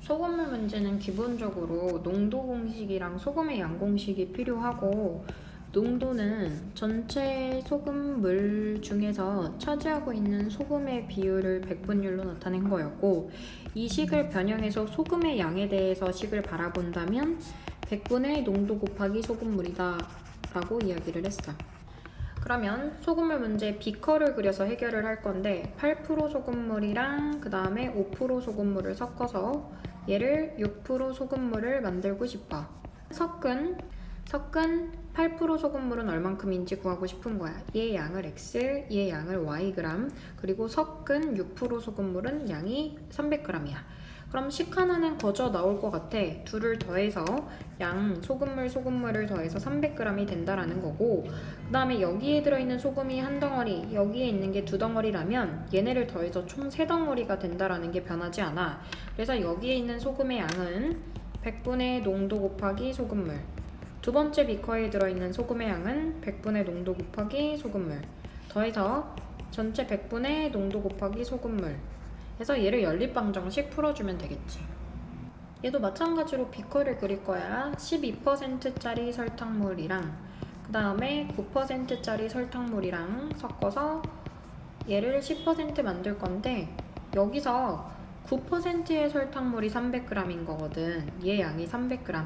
소금물 문제는 기본적으로 농도 공식이랑 소금의 양 공식이 필요하고, 농도는 전체 소금물 중에서 차지하고 있는 소금의 비율을 백분율로 나타낸 거였고, 이 식을 변형해서 소금의 양에 대해서 식을 바라본다면 100분의 농도 곱하기 소금물이다 라고 이야기를 했어. 그러면 소금물 문제 비커를 그려서 해결을 할 건데, 8% 소금물이랑 그 다음에 5% 소금물을 섞어서 얘를 6% 소금물을 만들고 싶어. 섞은 8% 소금물은 얼만큼인지 구하고 싶은 거야. 얘 양을 x, 얘 양을 yg, 그리고 섞은 6% 소금물은 양이 300g이야. 그럼 식 하나는 거저 나올 것 같아. 둘을 더해서 소금물을 더해서 300g이 된다라는 거고, 그 다음에 여기에 들어있는 소금이 한 덩어리, 여기에 있는 게 두 덩어리라면 얘네를 더해서 총 3덩어리가 된다라는 게 변하지 않아. 그래서 여기에 있는 소금의 양은 100분의 농도 곱하기 소금물, 두 번째 비커에 들어있는 소금의 양은 100분의 농도 곱하기 소금물, 더해서 전체 100분의 농도 곱하기 소금물 해서 얘를 연립방정식 풀어주면 되겠지. 얘도 마찬가지로 비커를 그릴 거야. 12%짜리 설탕물이랑 그 다음에 9%짜리 설탕물이랑 섞어서 얘를 10% 만들 건데, 여기서 9%의 설탕물이 300g인 거거든. 얘 양이 300g.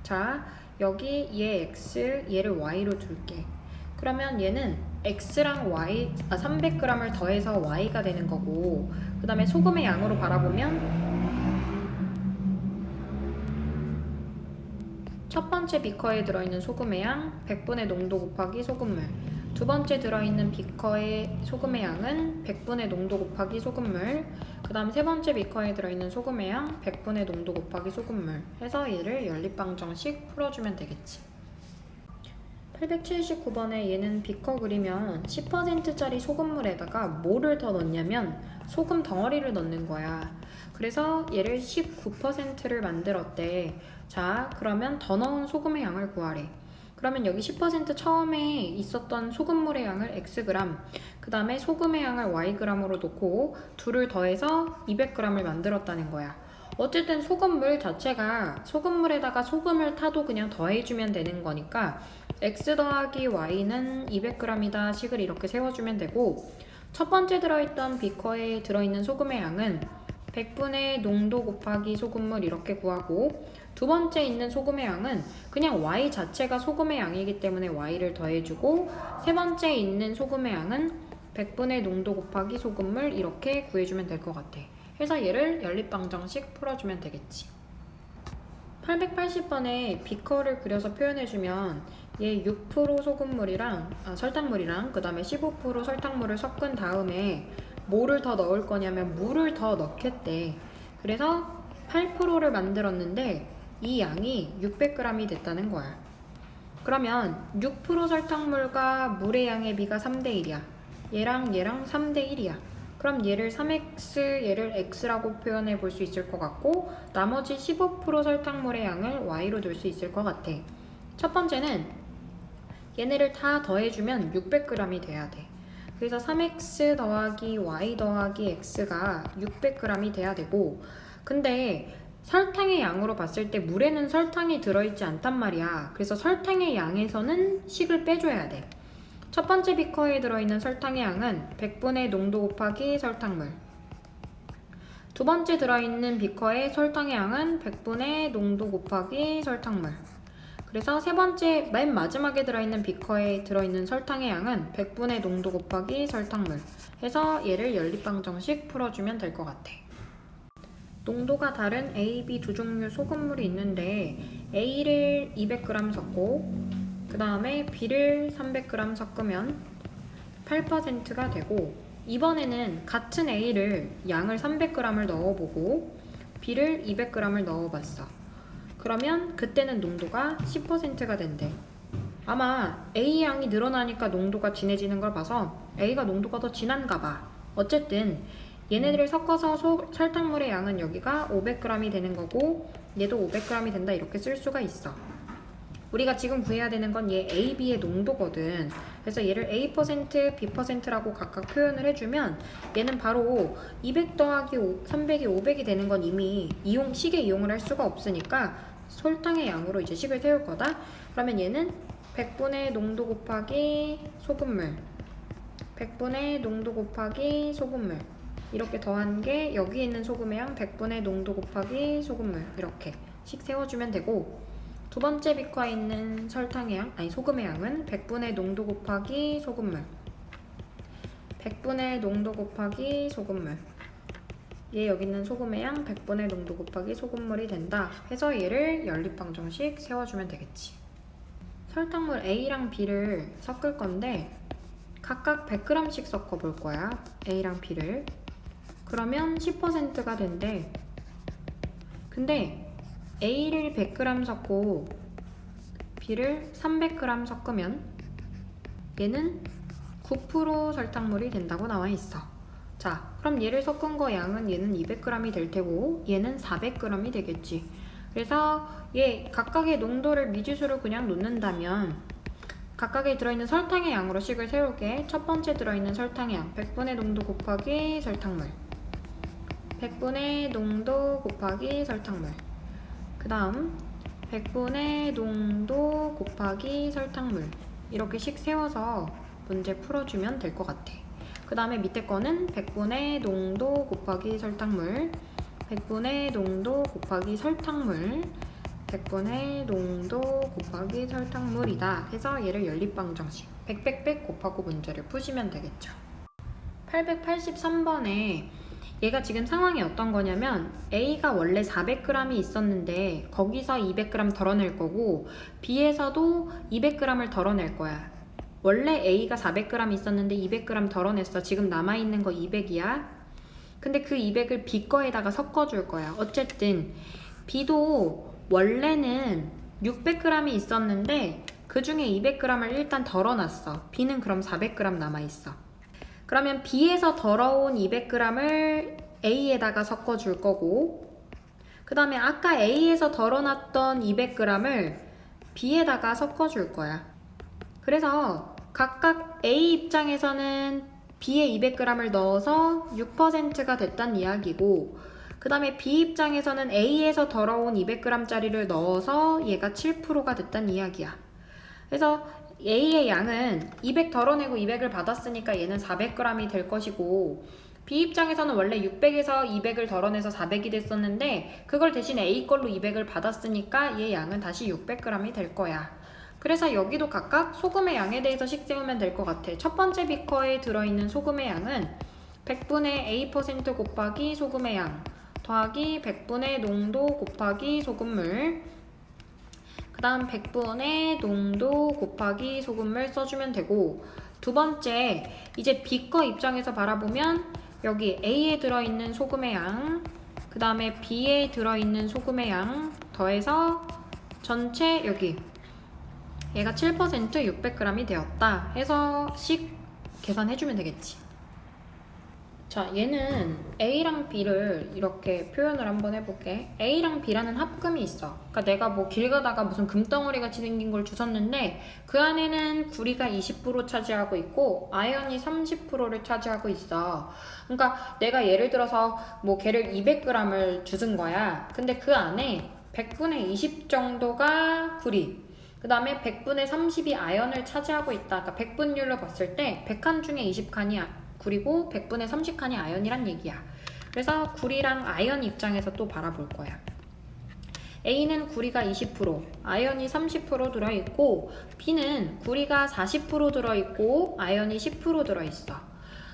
자, 여기 얘 x, 얘를 y로 둘게. 그러면 얘는 x랑 y, 300g을 더해서 y가 되는 거고, 그 다음에 소금의 양으로 바라보면 첫 번째 비커에 들어있는 소금의 양 100분의 농도 곱하기 소금물, 두 번째 들어있는 비커의 소금의 양은 100분의 농도 곱하기 소금물, 그 다음 세 번째 비커에 들어있는 소금의 양 100분의 농도 곱하기 소금물 해서 얘를 연립방정식 풀어주면 되겠지. 879번에 얘는 비커 그리면 10%짜리 소금물에다가 뭐를 더 넣냐면 소금 덩어리를 넣는 거야. 그래서 얘를 19%를 만들었대. 자, 그러면 더 넣은 소금의 양을 구하래. 그러면 여기 10% 처음에 있었던 소금물의 양을 xg, 그 다음에 소금의 양을 yg으로 놓고 둘을 더해서 200g을 만들었다는 거야. 어쨌든 소금물 자체가 소금물에다가 소금을 타도 그냥 더해주면 되는 거니까 x 더하기 y는 200g이다 식을 이렇게 세워주면 되고, 첫 번째 들어있던 비커에 들어있는 소금의 양은 100분의 농도 곱하기 소금물 이렇게 구하고, 두 번째 있는 소금의 양은 그냥 y 자체가 소금의 양이기 때문에 y를 더해주고, 세 번째 있는 소금의 양은 100분의 농도 곱하기 소금물 이렇게 구해주면 될 것 같아. 해서 얘를 연립방정식 풀어주면 되겠지. 880번에 비커를 그려서 표현해주면 얘 6% 소금물이랑 설탕물이랑 그 다음에 15% 설탕물을 섞은 다음에 뭐를 더 넣을 거냐면 물을 더 넣겠대. 그래서 8%를 만들었는데 이 양이 600g이 됐다는 거야. 그러면 6% 설탕물과 물의 양의 비가 3대1이야. 얘랑 3대1이야. 그럼 얘를 3x, 얘를 x라고 표현해 볼 수 있을 것 같고, 나머지 15% 설탕물의 양을 y로 둘 수 있을 것 같아. 첫 번째는 얘네를 다 더해주면 600g이 돼야 돼. 그래서 3x 더하기 y 더하기 x가 600g이 돼야 되고, 근데 설탕의 양으로 봤을 때 물에는 설탕이 들어있지 않단 말이야. 그래서 설탕의 양에서는 식을 빼줘야 돼. 첫 번째 비커에 들어있는 설탕의 양은 100분의 농도 곱하기 설탕물, 두 번째 들어있는 비커의 설탕의 양은 100분의 농도 곱하기 설탕물, 그래서 세 번째 맨 마지막에 들어있는 비커에 들어있는 설탕의 양은 100분의 농도 곱하기 설탕물 해서 얘를 연립방정식 풀어주면 될 것 같아. 농도가 다른 A, B 두 종류 소금물이 있는데 A를 200g 섞고 그 다음에 B를 300g 섞으면 8%가 되고, 이번에는 같은 A를 양을 300g을 넣어보고 B를 200g을 넣어봤어. 그러면 그때는 농도가 10%가 된대. 아마 A 양이 늘어나니까 농도가 진해지는 걸 봐서 A가 농도가 더 진한가 봐. 어쨌든 얘네들을 섞어서 설탕물의 양은 여기가 500g이 되는 거고, 얘도 500g이 된다 이렇게 쓸 수가 있어. 우리가 지금 구해야 되는 건 얘 A, B의 농도거든. 그래서 얘를 A%, B%라고 각각 표현을 해주면 얘는 바로 200 더하기 300이 500이 되는 건 이미 식에 이용을 할 수가 없으니까 설탕의 양으로 이제 식을 세울 거다. 그러면 얘는 100분의 농도 곱하기 소금물, 100분의 농도 곱하기 소금물, 이렇게 더한 게 여기 있는 소금의 양 100분의 농도 곱하기 소금물, 이렇게 식 세워주면 되고, 두 번째 비커에 있는 설탕의 양, 소금의 양은 100분의 농도 곱하기 소금물, 100분의 농도 곱하기 소금물, 얘 여기 있는 소금의 양 100분의 농도 곱하기 소금물이 된다 해서 얘를 연립방정식 세워주면 되겠지. 설탕물 A랑 B를 섞을 건데 각각 100g씩 섞어 볼 거야. A랑 B를. 그러면 10%가 된대. 근데 A를 100g 섞고 B를 300g 섞으면 얘는 9% 설탕물이 된다고 나와 있어. 자, 그럼 얘를 섞은 거 양은 얘는 200g이 될 테고 얘는 400g이 되겠지. 그래서 얘 각각의 농도를 미지수로 그냥 놓는다면 각각에 들어있는 설탕의 양으로 식을 세울게. 첫 번째 들어있는 설탕의 양 100분의 농도 곱하기 설탕물, 100분의 농도 곱하기 설탕물, 그 다음 100분의 농도 곱하기 설탕물, 이렇게 식 세워서 문제 풀어주면 될 것 같아. 그 다음에 밑에 거는 100분의 농도 곱하기 설탕물, 100분의 농도 곱하기 설탕물, 100분의 농도 곱하기 설탕물이다 해서 얘를 연립방정식 100 곱하고 문제를 푸시면 되겠죠. 883번에 얘가 지금 상황이 어떤 거냐면 A가 원래 400g이 있었는데 거기서 200g 덜어낼 거고 B에서도 200g을 덜어낼 거야. 원래 A가 400g 있었는데 200g 덜어냈어. 지금 남아있는 거 200이야. 근데 그 200을 B 거에다가 섞어줄 거야. 어쨌든 B도 원래는 600g이 있었는데 그 중에 200g을 일단 덜어놨어. B는 그럼 400g 남아있어. 그러면 B에서 덜어온 200g을 A에다가 섞어줄 거고, 그 다음에 아까 A에서 덜어놨던 200g을 B에다가 섞어줄 거야. 그래서 각각 A 입장에서는 B에 200g을 넣어서 6%가 됐단 이야기고, 그 다음에 B 입장에서는 A에서 덜어온 200g짜리를 넣어서 얘가 7%가 됐단 이야기야. 그래서 A의 양은 200 덜어내고 200을 받았으니까 얘는 400g이 될 것이고, B 입장에서는 원래 600에서 200을 덜어내서 400이 됐었는데 그걸 대신 A 걸로 200을 받았으니까 얘 양은 다시 600g이 될 거야. 그래서 여기도 각각 소금의 양에 대해서 식 세우면 될 것 같아. 첫 번째 비커에 들어있는 소금의 양은 100분의 A% 곱하기 소금의 양 더하기 100분의 농도 곱하기 소금물, 그 다음 100분의 농도 곱하기 소금물 써주면 되고, 두 번째 이제 B거 입장에서 바라보면 여기 A에 들어있는 소금의 양, 그 다음에 B에 들어있는 소금의 양 더해서 전체 여기 얘가 7% 600g이 되었다 해서 식 계산해주면 되겠지. 자, 얘는 A랑 B를 이렇게 표현을 한번 해볼게. A랑 B라는 합금이 있어. 그러니까 내가 뭐 길 가다가 무슨 금덩어리 같이 생긴 걸 주웠는데 그 안에는 구리가 20% 차지하고 있고 아연이 30%를 차지하고 있어. 그러니까 내가 예를 들어서 뭐 걔를 200g을 주은 거야. 근데 그 안에 100분의 20 정도가 구리, 그 다음에 100분의 30이 아연을 차지하고 있다. 그러니까 100분율로 봤을 때 100칸 중에 20칸이 구리고 100분의 30칸이 아연이란 얘기야. 그래서 구리랑 아연 입장에서 또 바라볼 거야. A는 구리가 20%, 아연이 30% 들어있고 B는 구리가 40% 들어있고 아연이 10% 들어있어.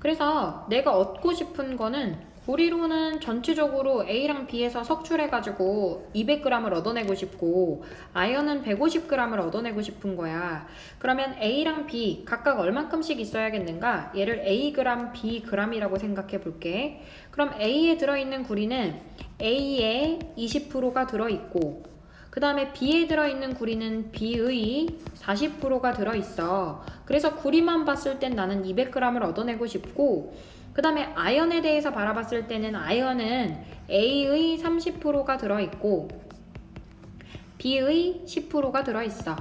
그래서 내가 얻고 싶은 거는 구리로는 전체적으로 A랑 B에서 석출해가지고 200g을 얻어내고 싶고 아연은 150g을 얻어내고 싶은 거야. 그러면 A랑 B 각각 얼만큼씩 있어야겠는가? 얘를 Ag, Bg이라고 생각해 볼게. 그럼 A에 들어있는 구리는 A에 20%가 들어있고 그 다음에 B에 들어있는 구리는 B의 40%가 들어있어. 그래서 구리만 봤을 땐 나는 200g을 얻어내고 싶고 그 다음에 아연에 대해서 바라봤을 때는 아연은 A의 30%가 들어있고 B의 10%가 들어있어.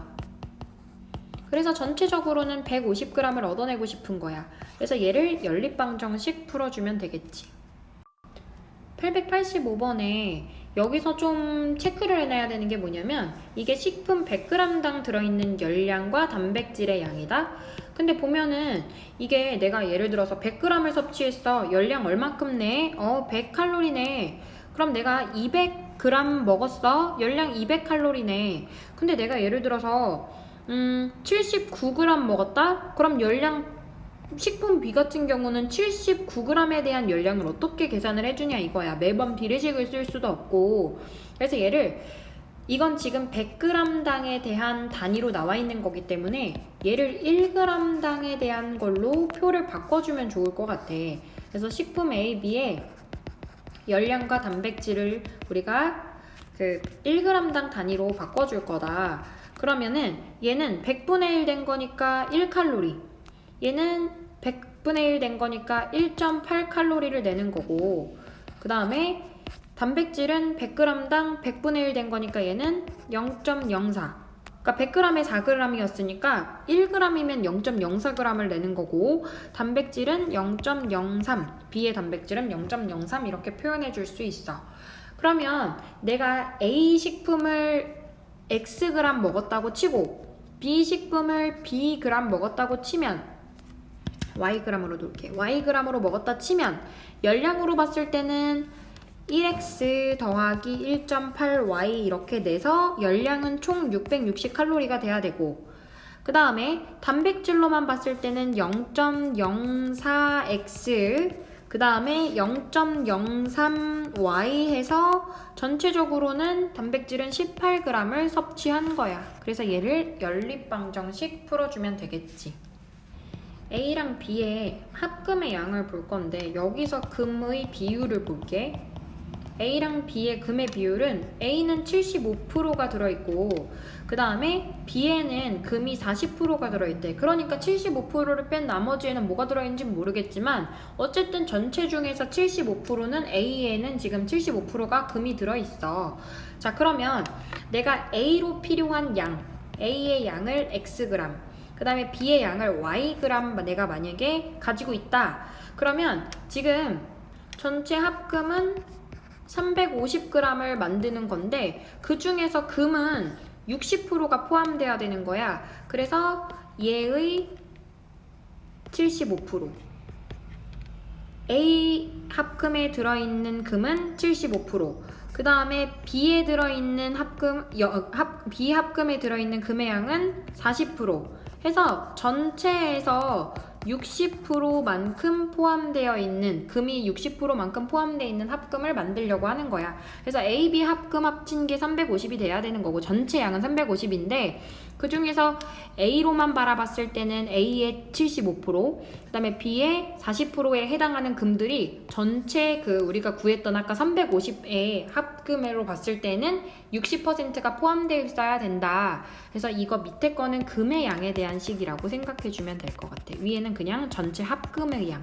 그래서 전체적으로는 150g을 얻어내고 싶은 거야. 그래서 얘를 연립방정식 풀어주면 되겠지. 885번에 여기서 좀 체크를 해놔야 되는 게 뭐냐면 이게 식품 100g당 들어있는 열량과 단백질의 양이다. 근데 보면은 이게 내가 예를 들어서 100g을 섭취했어. 열량 얼마큼 내? 100칼로리네. 그럼 내가 200g 먹었어. 열량 200칼로리네. 근데 내가 예를 들어서 79g 먹었다? 그럼 열량 식품 B 같은 경우는 79g에 대한 열량을 어떻게 계산을 해주냐 이거야. 매번 비례식을 쓸 수도 없고. 그래서 얘를 이건 지금 100g당에 대한 단위로 나와 있는 거기 때문에 얘를 1g당에 대한 걸로 표를 바꿔주면 좋을 것 같아. 그래서 식품 A, B의 열량과 단백질을 우리가 그 1g당 단위로 바꿔줄 거다. 그러면은 얘는 100분의 1 된 거니까 1칼로리, 얘는 100분의 1 된 거니까 1.8칼로리를 내는 거고, 그 다음에 단백질은 100g당 100분의 1 된 거니까 얘는 0.04. 그러니까 100g에 4g이었으니까 1g이면 0.04g을 내는 거고, 단백질은 0.03, B의 단백질은 0.03 이렇게 표현해 줄 수 있어. 그러면 내가 A 식품을 Xg 먹었다고 치고 B 식품을 Bg 먹었다고 치면 Yg으로 놓을게. Yg으로 먹었다 치면 열량으로 봤을 때는 1x 더하기 1.8y 이렇게 내서 열량은 총 660칼로리가 돼야 되고, 그 다음에 단백질로만 봤을 때는 0.04x 그 다음에 0.03y 해서 전체적으로는 단백질은 18g을 섭취한 거야. 그래서 얘를 연립방정식 풀어주면 되겠지. A랑 B의 합금의 양을 볼 건데 여기서 금의 비율을 볼게. A랑 B의 금의 비율은 A는 75%가 들어있고 그 다음에 B에는 금이 40%가 들어있대. 그러니까 75%를 뺀 나머지에는 뭐가 들어있는지 모르겠지만 어쨌든 전체 중에서 75%는 A에는 지금 75%가 금이 들어있어. 자, 그러면 내가 A로 필요한 양, A의 양을 Xg, 그 다음에 B의 양을 Yg 내가 만약에 가지고 있다. 그러면 지금 전체 합금은 350g을 만드는 건데 그 중에서 금은 60%가 포함되어야 되는 거야. 그래서 얘의 75%, A 합금에 들어있는 금은 75%, 그 다음에 B에 들어있는 B 합금에 들어있는 금의 양은 40% 해서 전체에서 60%만큼 포함되어 있는, 금이 60%만큼 포함되어 있는 합금을 만들려고 하는 거야. 그래서 A, B 합금 합친 게 350이 돼야 되는 거고 전체 양은 350인데 그 중에서 A로만 바라봤을 때는 A의 75%, 그 다음에 B의 40%에 해당하는 금들이 전체 그 우리가 구했던 아까 350의 합금으로 봤을 때는 60%가 포함되어 있어야 된다. 그래서 이거 밑에 거는 금의 양에 대한 식이라고 생각해주면 될 것 같아. 위에는 그냥 전체 합금의 양.